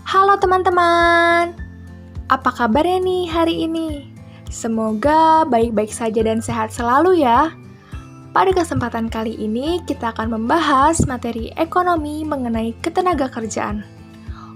Halo teman-teman, apa kabarnya nih hari ini? Semoga baik-baik saja dan sehat selalu ya. Pada kesempatan kali ini kita akan membahas materi ekonomi mengenai ketenagakerjaan.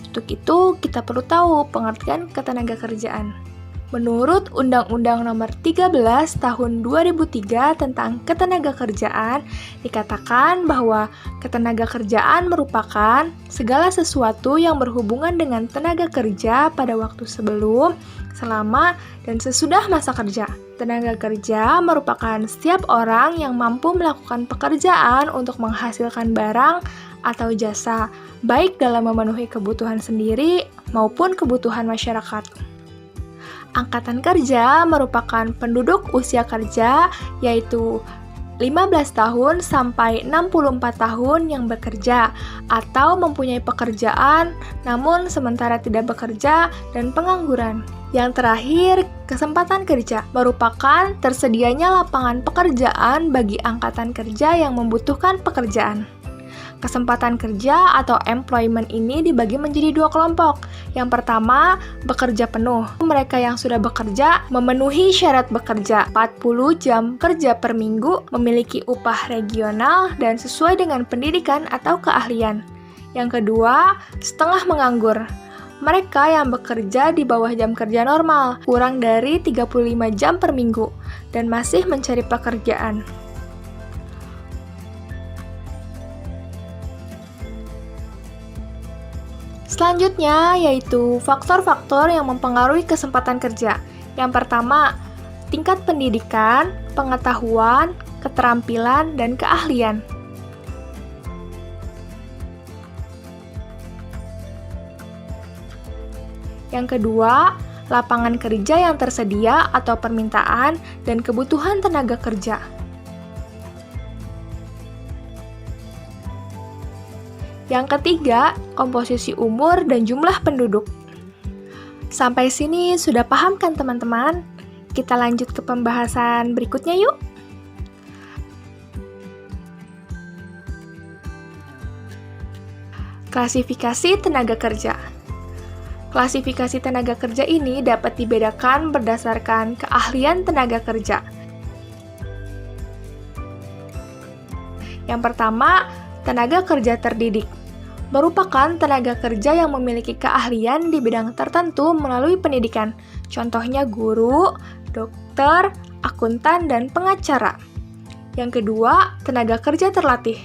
Untuk itu kita perlu tahu pengertian ketenagakerjaan. Menurut Undang-Undang Nomor 13 Tahun 2003 tentang Ketenagakerjaan, dikatakan bahwa ketenagakerjaan merupakan segala sesuatu yang berhubungan dengan tenaga kerja pada waktu sebelum, selama, dan sesudah masa kerja. Tenaga kerja merupakan setiap orang yang mampu melakukan pekerjaan untuk menghasilkan barang atau jasa, baik dalam memenuhi kebutuhan sendiri maupun kebutuhan masyarakat. Angkatan kerja merupakan penduduk usia kerja, yaitu 15 tahun sampai 64 tahun yang bekerja atau mempunyai pekerjaan namun sementara tidak bekerja dan pengangguran. Yang terakhir, kesempatan kerja merupakan tersedianya lapangan pekerjaan bagi angkatan kerja yang membutuhkan pekerjaan. Kesempatan kerja atau employment ini dibagi menjadi dua kelompok. Yang pertama, bekerja penuh. Mereka yang sudah bekerja memenuhi syarat bekerja 40 jam kerja per minggu, memiliki upah regional dan sesuai dengan pendidikan atau keahlian. Yang kedua, setengah menganggur. Mereka yang bekerja di bawah jam kerja normal, kurang dari 35 jam per minggu, dan masih mencari pekerjaan. Selanjutnya yaitu faktor-faktor yang mempengaruhi kesempatan kerja. Yang pertama, tingkat pendidikan, pengetahuan, keterampilan, dan keahlian. Yang kedua, lapangan kerja yang tersedia atau permintaan dan kebutuhan tenaga kerja. Yang ketiga, komposisi umur dan jumlah penduduk. Sampai sini sudah paham kan teman-teman? Kita lanjut ke pembahasan berikutnya yuk. Klasifikasi tenaga kerja. Klasifikasi tenaga kerja ini dapat dibedakan berdasarkan keahlian tenaga kerja. Yang pertama, tenaga kerja terdidik. Merupakan tenaga kerja yang memiliki keahlian di bidang tertentu melalui pendidikan. Contohnya guru, dokter, akuntan, dan pengacara. Yang kedua, tenaga kerja terlatih.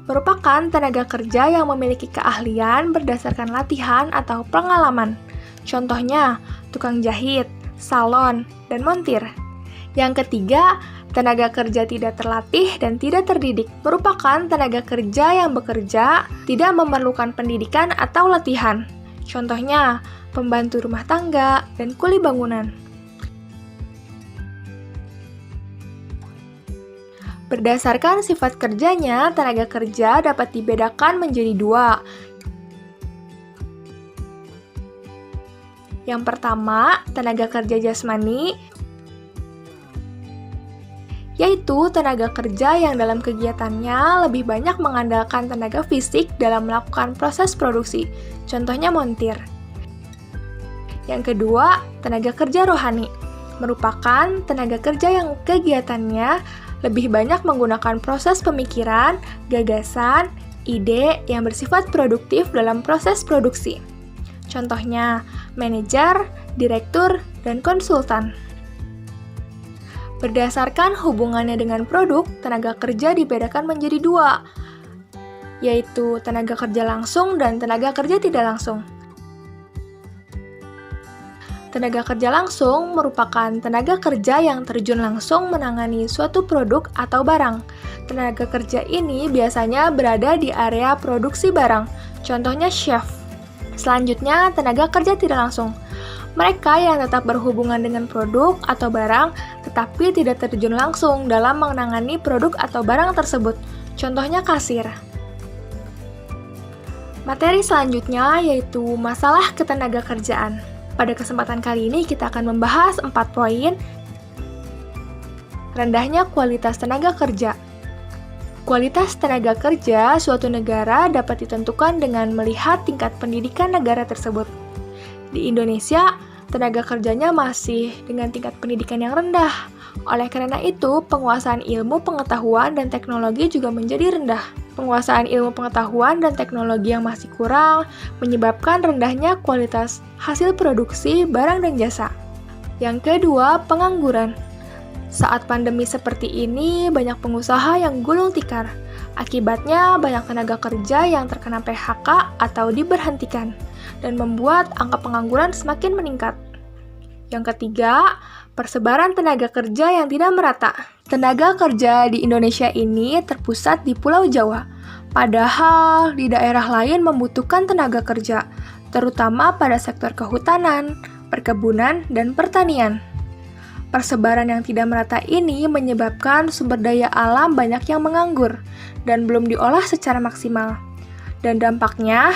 Merupakan tenaga kerja yang memiliki keahlian berdasarkan latihan atau pengalaman. Contohnya, tukang jahit, salon, dan montir. Yang ketiga, tenaga kerja tidak terlatih dan tidak terdidik merupakan tenaga kerja yang bekerja tidak memerlukan pendidikan atau latihan. Contohnya, pembantu rumah tangga dan kuli bangunan. Berdasarkan sifat kerjanya, tenaga kerja dapat dibedakan menjadi dua. Yang pertama, tenaga kerja jasmani, yaitu tenaga kerja yang dalam kegiatannya lebih banyak mengandalkan tenaga fisik dalam melakukan proses produksi, contohnya montir. Yang kedua, tenaga kerja rohani, merupakan tenaga kerja yang kegiatannya lebih banyak menggunakan proses pemikiran, gagasan, ide yang bersifat produktif dalam proses produksi. Contohnya, manajer, direktur, dan konsultan. Berdasarkan hubungannya dengan produk, tenaga kerja dibedakan menjadi dua, yaitu tenaga kerja langsung dan tenaga kerja tidak langsung. Tenaga kerja langsung merupakan tenaga kerja yang terjun langsung menangani suatu produk atau barang. Tenaga kerja ini biasanya berada di area produksi barang, contohnya chef. Selanjutnya, tenaga kerja tidak langsung. Mereka yang tetap berhubungan dengan produk atau barang, tetapi tidak terjun langsung dalam menangani produk atau barang tersebut. Contohnya kasir. Materi selanjutnya yaitu masalah ketenagakerjaan. Pada kesempatan kali ini kita akan membahas 4 poin. Rendahnya kualitas tenaga kerja. Kualitas tenaga kerja suatu negara dapat ditentukan dengan melihat tingkat pendidikan negara tersebut. Di Indonesia, tenaga kerjanya masih dengan tingkat pendidikan yang rendah. Oleh karena itu, penguasaan ilmu pengetahuan dan teknologi juga menjadi rendah. Penguasaan ilmu pengetahuan dan teknologi yang masih kurang menyebabkan rendahnya kualitas hasil produksi barang dan jasa. Yang kedua, pengangguran. Saat pandemi seperti ini, banyak pengusaha yang gulung tikar. Akibatnya, banyak tenaga kerja yang terkena PHK atau diberhentikan, dan membuat angka pengangguran semakin meningkat. Yang ketiga, persebaran tenaga kerja yang tidak merata. Tenaga kerja di Indonesia ini terpusat di Pulau Jawa, padahal di daerah lain membutuhkan tenaga kerja, terutama pada sektor kehutanan, perkebunan, dan pertanian. Persebaran yang tidak merata ini menyebabkan sumber daya alam banyak yang menganggur dan belum diolah secara maksimal. Dan dampaknya,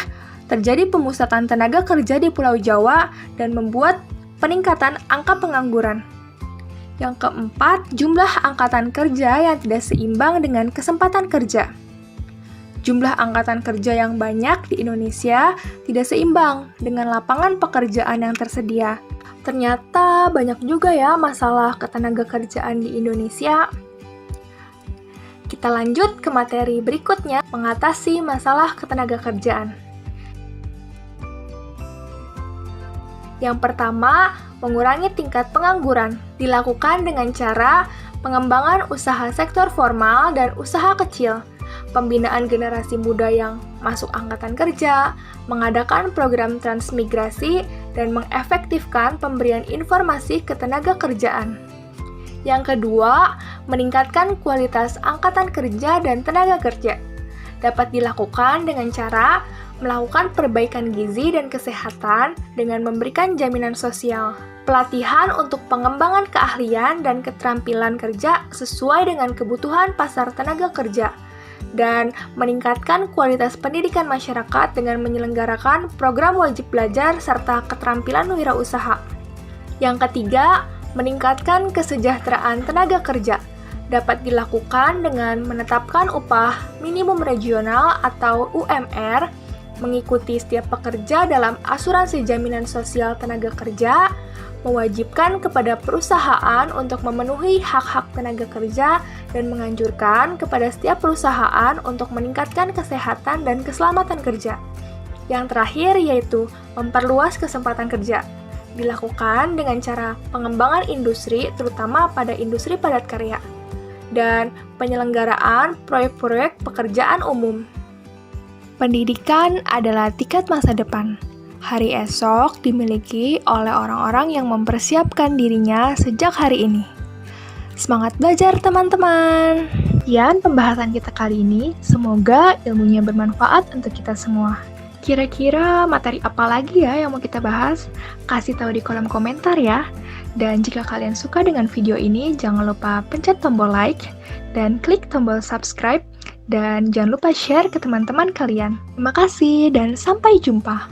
terjadi pemusatan tenaga kerja di Pulau Jawa dan membuat peningkatan angka pengangguran. Yang keempat, jumlah angkatan kerja yang tidak seimbang dengan kesempatan kerja. Jumlah angkatan kerja yang banyak di Indonesia tidak seimbang dengan lapangan pekerjaan yang tersedia. Ternyata banyak juga ya masalah ketenaga kerjaan di Indonesia. Kita lanjut ke materi berikutnya, mengatasi masalah ketenaga kerjaan. Yang pertama, mengurangi tingkat pengangguran. Dilakukan dengan cara pengembangan usaha sektor formal dan usaha kecil, pembinaan generasi muda yang masuk angkatan kerja, mengadakan program transmigrasi, dan mengefektifkan pemberian informasi ke tenaga kerjaan. Yang kedua, meningkatkan kualitas angkatan kerja dan tenaga kerja. Dapat dilakukan dengan cara melakukan perbaikan gizi dan kesehatan dengan memberikan jaminan sosial, pelatihan untuk pengembangan keahlian dan keterampilan kerja sesuai dengan kebutuhan pasar tenaga kerja, dan meningkatkan kualitas pendidikan masyarakat dengan menyelenggarakan program wajib belajar serta keterampilan wirausaha. Yang ketiga, meningkatkan kesejahteraan tenaga kerja. Dapat dilakukan dengan menetapkan upah minimum regional atau UMR, mengikuti setiap pekerja dalam asuransi jaminan sosial tenaga kerja, mewajibkan kepada perusahaan untuk memenuhi hak-hak tenaga kerja, dan menganjurkan kepada setiap perusahaan untuk meningkatkan kesehatan dan keselamatan kerja. Yang terakhir yaitu memperluas kesempatan kerja. Dilakukan dengan cara pengembangan industri, terutama pada industri padat karya, dan penyelenggaraan proyek-proyek pekerjaan umum. Pendidikan adalah tiket masa depan. Hari esok dimiliki oleh orang-orang yang mempersiapkan dirinya sejak hari ini. Semangat belajar teman-teman! Sekian pembahasan kita kali ini, semoga ilmunya bermanfaat untuk kita semua. Kira-kira materi apa lagi ya yang mau kita bahas? Kasih tahu di kolom komentar ya. Dan jika kalian suka dengan video ini, jangan lupa pencet tombol like dan klik tombol subscribe. Dan jangan lupa share ke teman-teman kalian. Terima kasih dan sampai jumpa.